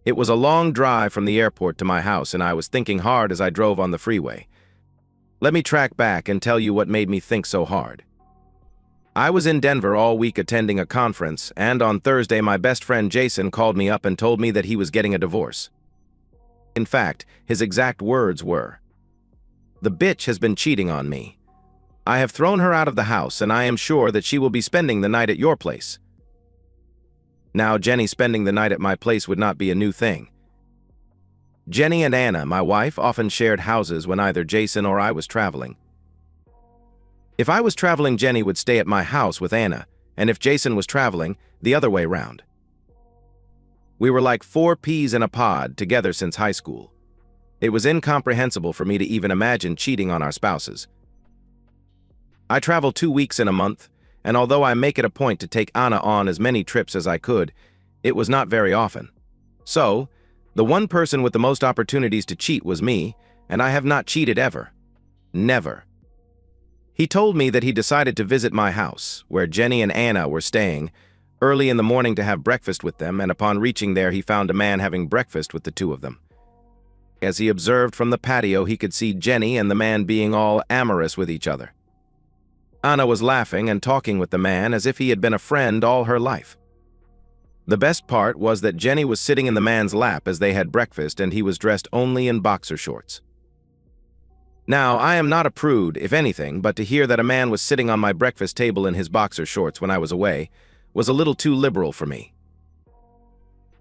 It was a long drive from the airport to my house, and I was thinking hard as I drove on the freeway. Let me track back and tell you what made me think so hard. I was in Denver all week attending a conference, and on Thursday my best friend Jason called me up and told me that he was getting a divorce. In fact, his exact words were, "The bitch has been cheating on me. I have thrown her out of the house, and I am sure that she will be spending the night at your place." Now, Jenny spending the night at my place would not be a new thing. Jenny and Anna, my wife, often shared houses when either Jason or I was traveling. If I was traveling, Jenny would stay at my house with Anna, and if Jason was traveling, the other way round. We were like 4 peas in a pod together since high school. It was incomprehensible for me to even imagine cheating on our spouses. I travel 2 weeks in a month, and although I make it a point to take Anna on as many trips as I could, it was not very often. So, the one person with the most opportunities to cheat was me, and I have not cheated ever. Never. He told me that he decided to visit my house, where Jenny and Anna were staying, early in the morning to have breakfast with them, and upon reaching there he found a man having breakfast with the two of them. As he observed from the patio, he could see Jenny and the man being all amorous with each other. Anna was laughing and talking with the man as if he had been a friend all her life. The best part was that Jenny was sitting in the man's lap as they had breakfast, and he was dressed only in boxer shorts. Now, I am not a prude, if anything, but to hear that a man was sitting on my breakfast table in his boxer shorts when I was away was a little too liberal for me.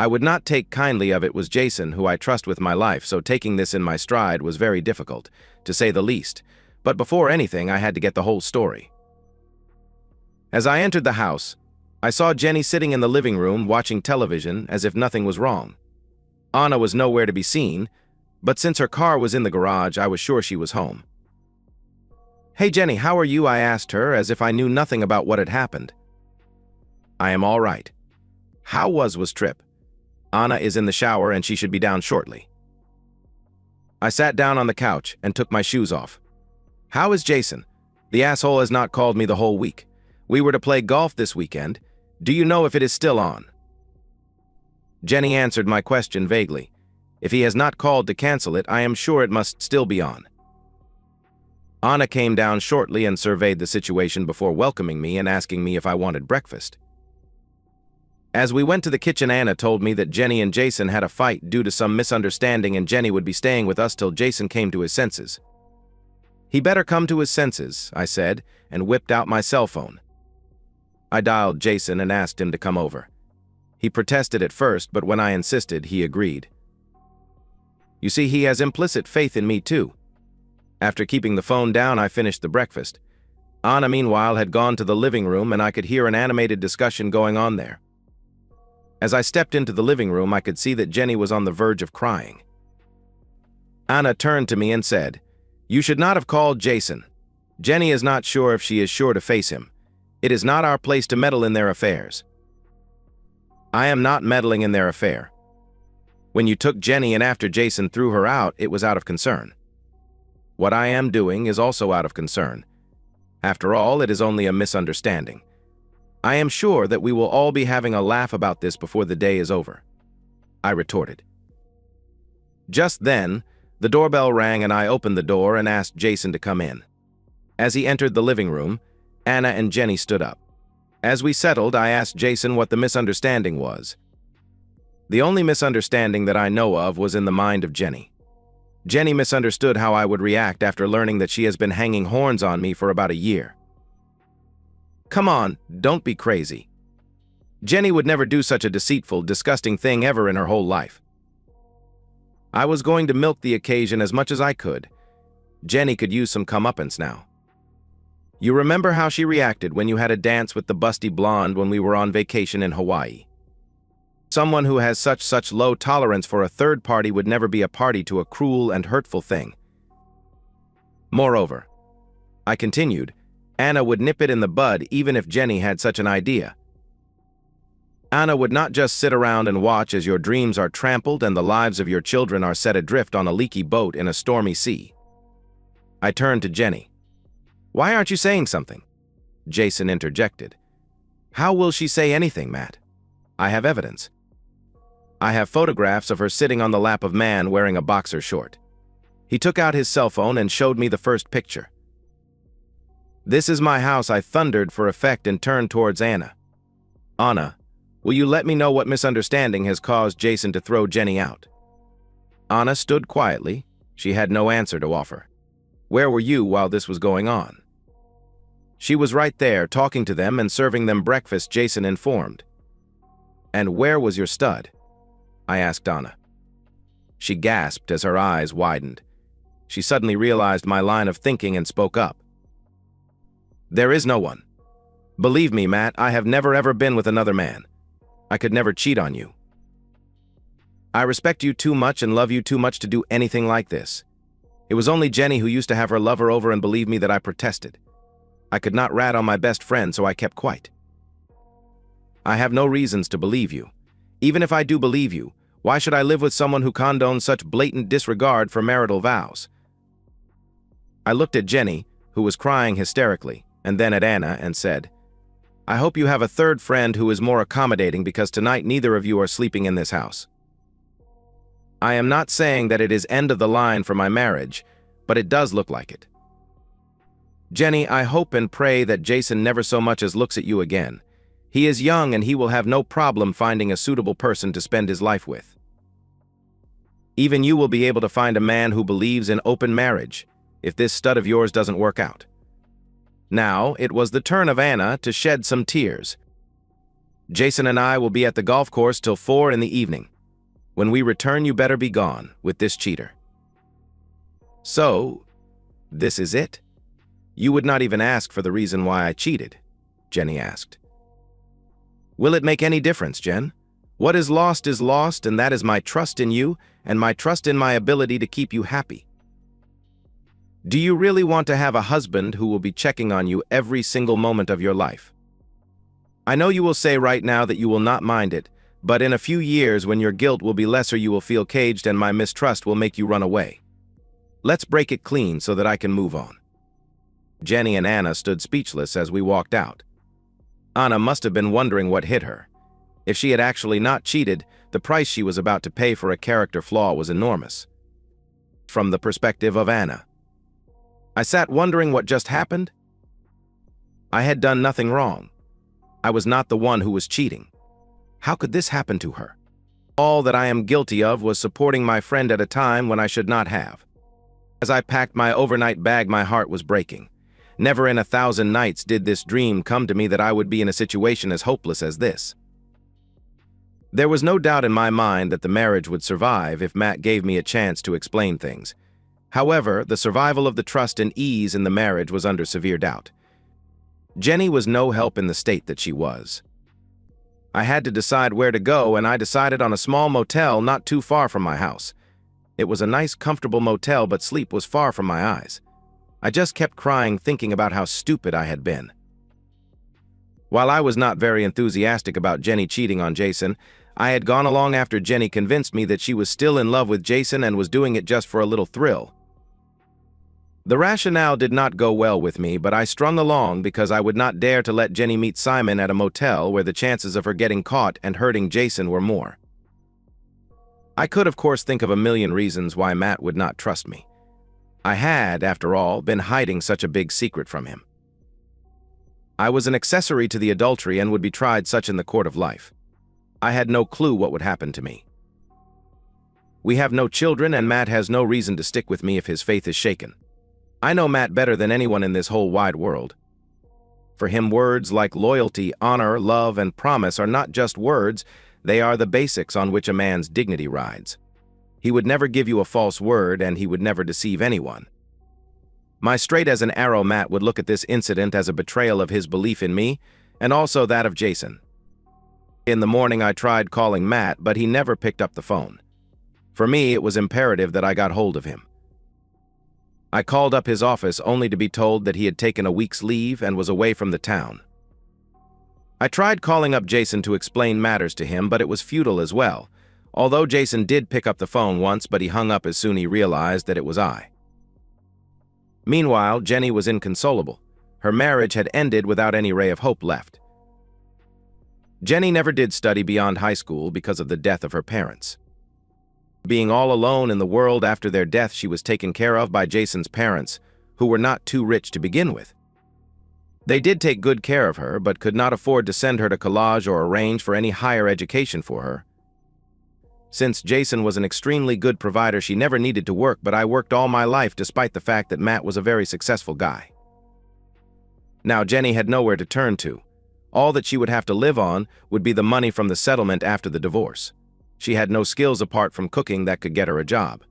I would not take kindly of it was Jason, who I trust with my life, so taking this in my stride was very difficult, to say the least. But before anything, I had to get the whole story. As I entered the house, I saw Jenny sitting in the living room watching television as if nothing was wrong. Anna was nowhere to be seen, but since her car was in the garage, I was sure she was home. "Hey Jenny, how are you?" I asked her as if I knew nothing about what had happened. "I am all right." "How was trip?" "Anna is in the shower and she should be down shortly." I sat down on the couch and took my shoes off. "How is Jason? The asshole has not called me the whole week. We were to play golf this weekend. Do you know if it is still on?" Jenny answered my question vaguely. "If he has not called to cancel it, I am sure it must still be on." Anna came down shortly and surveyed the situation before welcoming me and asking me if I wanted breakfast. As we went to the kitchen, Anna told me that Jenny and Jason had a fight due to some misunderstanding, and Jenny would be staying with us till Jason came to his senses. "He better come to his senses," I said, and whipped out my cell phone. I dialed Jason and asked him to come over. He protested at first, but when I insisted, he agreed. You see, he has implicit faith in me too. After keeping the phone down, I finished the breakfast. Anna, meanwhile, had gone to the living room, and I could hear an animated discussion going on there. As I stepped into the living room, I could see that Jenny was on the verge of crying. Anna turned to me and said, "You should not have called Jason. Jenny is not sure if she is sure to face him. It is not our place to meddle in their affairs." "I am not meddling in their affair. When you took Jenny and after Jason threw her out, it was out of concern. What I am doing is also out of concern. After all, it is only a misunderstanding. I am sure that we will all be having a laugh about this before the day is over," I retorted. Just then, the doorbell rang and I opened the door and asked Jason to come in. As he entered the living room, Anna and Jenny stood up. As we settled, I asked Jason what the misunderstanding was. The only misunderstanding that I know of was in the mind of Jenny. Jenny misunderstood how I would react after learning that she has been hanging horns on me for about a year. Come on, don't be crazy. Jenny would never do such a deceitful, disgusting thing ever in her whole life. I was going to milk the occasion as much as I could. Jenny could use some comeuppance now. You remember how she reacted when you had a dance with the busty blonde when we were on vacation in Hawaii? Someone who has such low tolerance for a third party would never be a party to a cruel and hurtful thing. Moreover, I continued, Anna would nip it in the bud even if Jenny had such an idea. Anna would not just sit around and watch as your dreams are trampled and the lives of your children are set adrift on a leaky boat in a stormy sea. I turned to Jenny. "Why aren't you saying something?" Jason interjected. "How will she say anything, Matt? I have evidence." I have photographs of her sitting on the lap of man wearing a boxer short. He took out his cell phone and showed me the first picture. This is my house, I thundered for effect and turned towards Anna. Anna, will you let me know what misunderstanding has caused Jason to throw Jenny out? Anna stood quietly. She had no answer to offer. Where were you while this was going on? She was right there, talking to them and serving them breakfast, Jason informed. And where was your stud? I asked Anna. She gasped as her eyes widened. She suddenly realized my line of thinking and spoke up. There is no one. Believe me, Matt, I have never ever been with another man. I could never cheat on you. I respect you too much and love you too much to do anything like this. It was only Jenny who used to have her lover over, and believe me that I protested. I could not rat on my best friend, so I kept quiet. I have no reasons to believe you. Even if I do believe you, why should I live with someone who condones such blatant disregard for marital vows? I looked at Jenny, who was crying hysterically, and then at Anna and said, I hope you have a third friend who is more accommodating, because tonight neither of you are sleeping in this house. I am not saying that it is end of the line for my marriage, but it does look like it. Jenny, I hope and pray that Jason never so much as looks at you again. He is young and he will have no problem finding a suitable person to spend his life with. Even you will be able to find a man who believes in open marriage, if this stud of yours doesn't work out. Now, it was the turn of Anna to shed some tears. Jason and I will be at the golf course till 4 in the evening. When we return, you better be gone with this cheater. So, this is it? You would not even ask for the reason why I cheated, Jenny asked. Will it make any difference, Jen? What is lost, and that is my trust in you and my trust in my ability to keep you happy. Do you really want to have a husband who will be checking on you every single moment of your life? I know you will say right now that you will not mind it, but in a few years when your guilt will be lesser, you will feel caged and my mistrust will make you run away. Let's break it clean so that I can move on. Jenny and Anna stood speechless as we walked out. Anna must have been wondering what hit her. If she had actually not cheated, the price she was about to pay for a character flaw was enormous. From the perspective of Anna, I sat wondering what just happened. I had done nothing wrong. I was not the one who was cheating. How could this happen to her? All that I am guilty of was supporting my friend at a time when I should not have. As I packed my overnight bag, my heart was breaking. Never in 1,000 nights did this dream come to me that I would be in a situation as hopeless as this. There was no doubt in my mind that the marriage would survive if Matt gave me a chance to explain things. However, the survival of the trust and ease in the marriage was under severe doubt. Jenny was no help in the state that she was. I had to decide where to go, and I decided on a small motel not too far from my house. It was a nice, comfortable motel, but sleep was far from my eyes. I just kept crying, thinking about how stupid I had been. While I was not very enthusiastic about Jenny cheating on Jason, I had gone along after Jenny convinced me that she was still in love with Jason and was doing it just for a little thrill. The rationale did not go well with me, but I strung along because I would not dare to let Jenny meet Simon at a motel where the chances of her getting caught and hurting Jason were more. I could, of course, think of a million reasons why Matt would not trust me. I had, after all, been hiding such a big secret from him. I was an accessory to the adultery and would be tried such in the court of life. I had no clue what would happen to me. We have no children, and Matt has no reason to stick with me if his faith is shaken. I know Matt better than anyone in this whole wide world. For him, words like loyalty, honor, love, and promise are not just words, they are the basics on which a man's dignity rides. He would never give you a false word, and he would never deceive anyone. My straight as an arrow Matt would look at this incident as a betrayal of his belief in me, and also that of Jason. In the morning I tried calling Matt, but he never picked up the phone. For me, it was imperative that I got hold of him. I called up his office only to be told that he had taken a week's leave and was away from the town. I tried calling up Jason to explain matters to him, but it was futile as well, although Jason did pick up the phone once, but he hung up as soon as he realized that it was I. Meanwhile, Jenny was inconsolable. Her marriage had ended without any ray of hope left. Jenny never did study beyond high school because of the death of her parents. Being all alone in the world after their death, she was taken care of by Jason's parents, who were not too rich to begin with. They did take good care of her, but could not afford to send her to college or arrange for any higher education for her. Since Jason was an extremely good provider, she never needed to work, but I worked all my life despite the fact that Matt was a very successful guy. Now Jenny had nowhere to turn to. All that she would have to live on would be the money from the settlement after the divorce. She had no skills apart from cooking that could get her a job.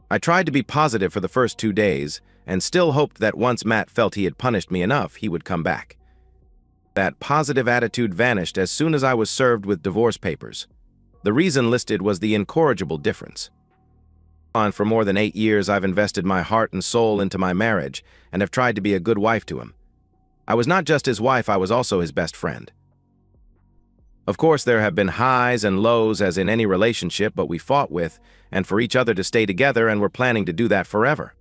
I tried to be positive for the first 2 days, and still hoped that once Matt felt he had punished me enough, he would come back. That positive attitude vanished as soon as I was served with divorce papers. The reason listed was the incorrigible difference. For more than 8 years, I've invested my heart and soul into my marriage and have tried to be a good wife to him. I was not just his wife, I was also his best friend. Of course, there have been highs and lows as in any relationship, but we fought with and for each other to stay together, and we're planning to do that forever.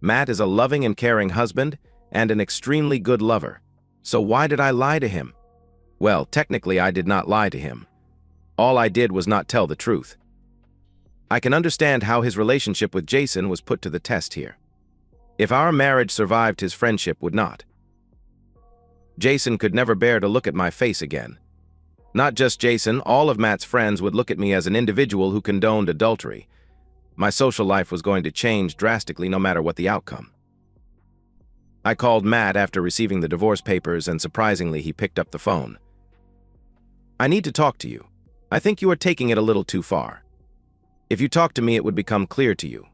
Matt is a loving and caring husband and an extremely good lover. So why did I lie to him? Well, technically, I did not lie to him. All I did was not tell the truth. I can understand how his relationship with Jason was put to the test here. If our marriage survived, his friendship would not. Jason could never bear to look at my face again. Not just Jason, all of Matt's friends would look at me as an individual who condoned adultery. My social life was going to change drastically no matter what the outcome. I called Matt after receiving the divorce papers, and surprisingly, he picked up the phone. "I need to talk to you. I think you are taking it a little too far. If you talk to me, it would become clear to you."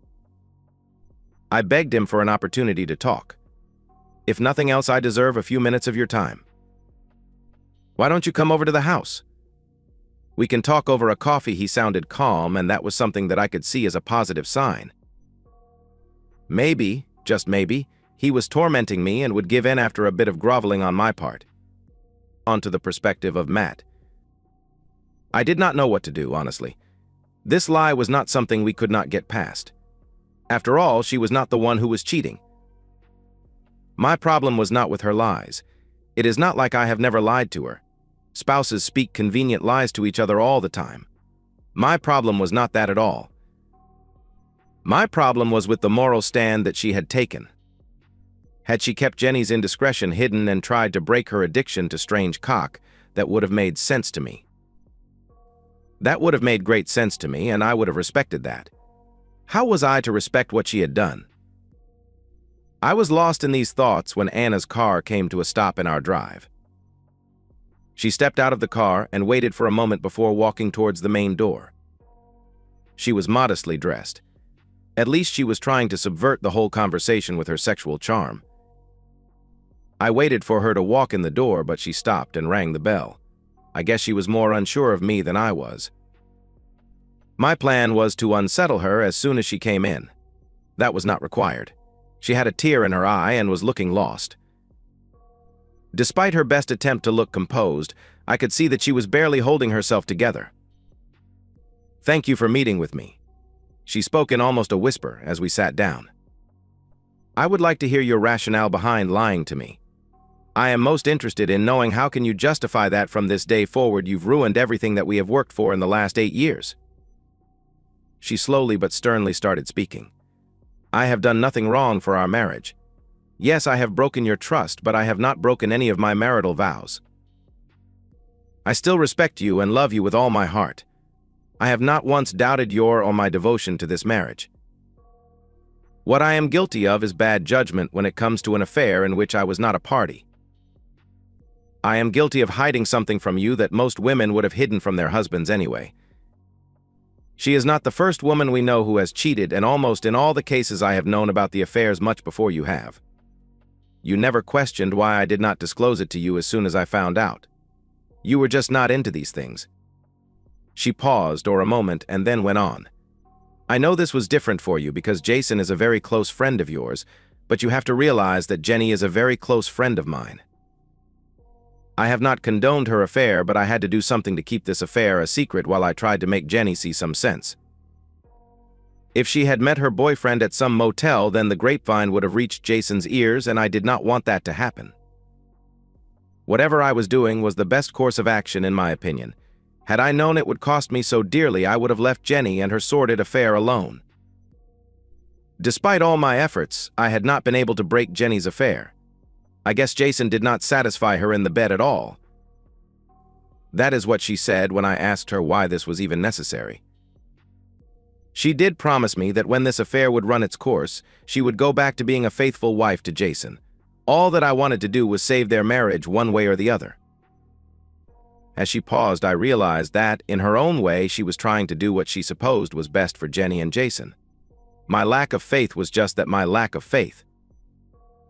I begged him for an opportunity to talk. "If nothing else, I deserve a few minutes of your time. Why don't you come over to the house? We can talk over a coffee." He sounded calm, and that was something that I could see as a positive sign. Maybe, just maybe, he was tormenting me and would give in after a bit of groveling on my part. On to the perspective of Matt. I did not know what to do, honestly. This lie was not something we could not get past. After all, she was not the one who was cheating. My problem was not with her lies. It is not like I have never lied to her. Spouses speak convenient lies to each other all the time. My problem was not that at all. My problem was with the moral stand that she had taken. Had she kept Jenny's indiscretion hidden and tried to break her addiction to strange cock, that would have made sense to me. That would have made great sense to me, and I would have respected that. How was I to respect what she had done? I was lost in these thoughts when Anna's car came to a stop in our drive. She stepped out of the car and waited for a moment before walking towards the main door. She was modestly dressed. At least she was trying to subvert the whole conversation with her sexual charm. I waited for her to walk in the door, but she stopped and rang the bell. I guess she was more unsure of me than I was. My plan was to unsettle her as soon as she came in. That was not required. She had a tear in her eye and was looking lost. Despite her best attempt to look composed, I could see that she was barely holding herself together. "Thank you for meeting with me." She spoke in almost a whisper as we sat down. "I would like to hear your rationale behind lying to me. I am most interested in knowing how can you justify that from this day forward. You've ruined everything that we have worked for in the last 8 years. She slowly but sternly started speaking. "I have done nothing wrong for our marriage. Yes, I have broken your trust, but I have not broken any of my marital vows. I still respect you and love you with all my heart. I have not once doubted your or my devotion to this marriage. What I am guilty of is bad judgment when it comes to an affair in which I was not a party. I am guilty of hiding something from you that most women would have hidden from their husbands anyway. She is not the first woman we know who has cheated, and almost in all the cases I have known about the affairs much before you have. You never questioned why I did not disclose it to you as soon as I found out. You were just not into these things." She paused for a moment and then went on. "I know this was different for you because Jason is a very close friend of yours, but you have to realize that Jenny is a very close friend of mine. I have not condoned her affair, but I had to do something to keep this affair a secret while I tried to make Jenny see some sense. If she had met her boyfriend at some motel, then the grapevine would have reached Jason's ears, and I did not want that to happen. Whatever I was doing was the best course of action in my opinion. Had I known it would cost me so dearly, I would have left Jenny and her sordid affair alone. Despite all my efforts, I had not been able to break Jenny's affair. I guess Jason did not satisfy her in the bed at all. That is what she said when I asked her why this was even necessary. She did promise me that when this affair would run its course, she would go back to being a faithful wife to Jason. All that I wanted to do was save their marriage one way or the other. As she paused, I realized that, in her own way, she was trying to do what she supposed was best for Jenny and Jason. My lack of faith was just that, my lack of faith.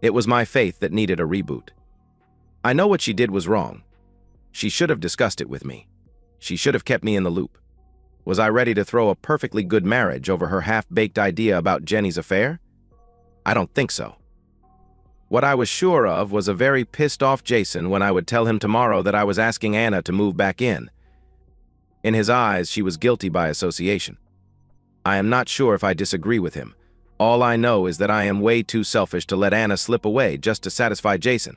It was my faith that needed a reboot. I know what she did was wrong. She should have discussed it with me. She should have kept me in the loop. Was I ready to throw a perfectly good marriage over her half-baked idea about Jenny's affair? I don't think so. What I was sure of was a very pissed-off Jason when I would tell him tomorrow that I was asking Anna to move back in. In his eyes, she was guilty by association. I am not sure if I disagree with him. All I know is that I am way too selfish to let Anna slip away just to satisfy Jason.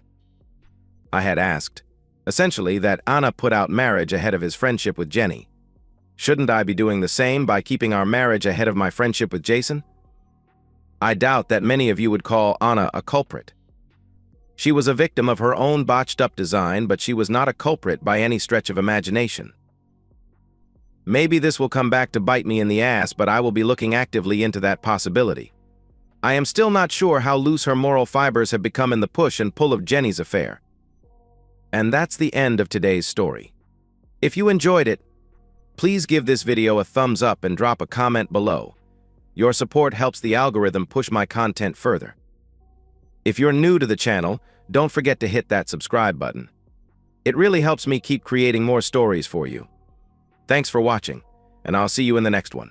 I had asked, essentially, that Anna put out marriage ahead of his friendship with Jenny. Shouldn't I be doing the same by keeping our marriage ahead of my friendship with Jason? I doubt that many of you would call Anna a culprit. She was a victim of her own botched-up design, but she was not a culprit by any stretch of imagination. Maybe this will come back to bite me in the ass, but I will be looking actively into that possibility. I am still not sure how loose her moral fibers have become in the push and pull of Jenny's affair. And that's the end of today's story. If you enjoyed it, please give this video a thumbs up and drop a comment below. Your support helps the algorithm push my content further. If you're new to the channel, don't forget to hit that subscribe button. It really helps me keep creating more stories for you. Thanks for watching, and I'll see you in the next one.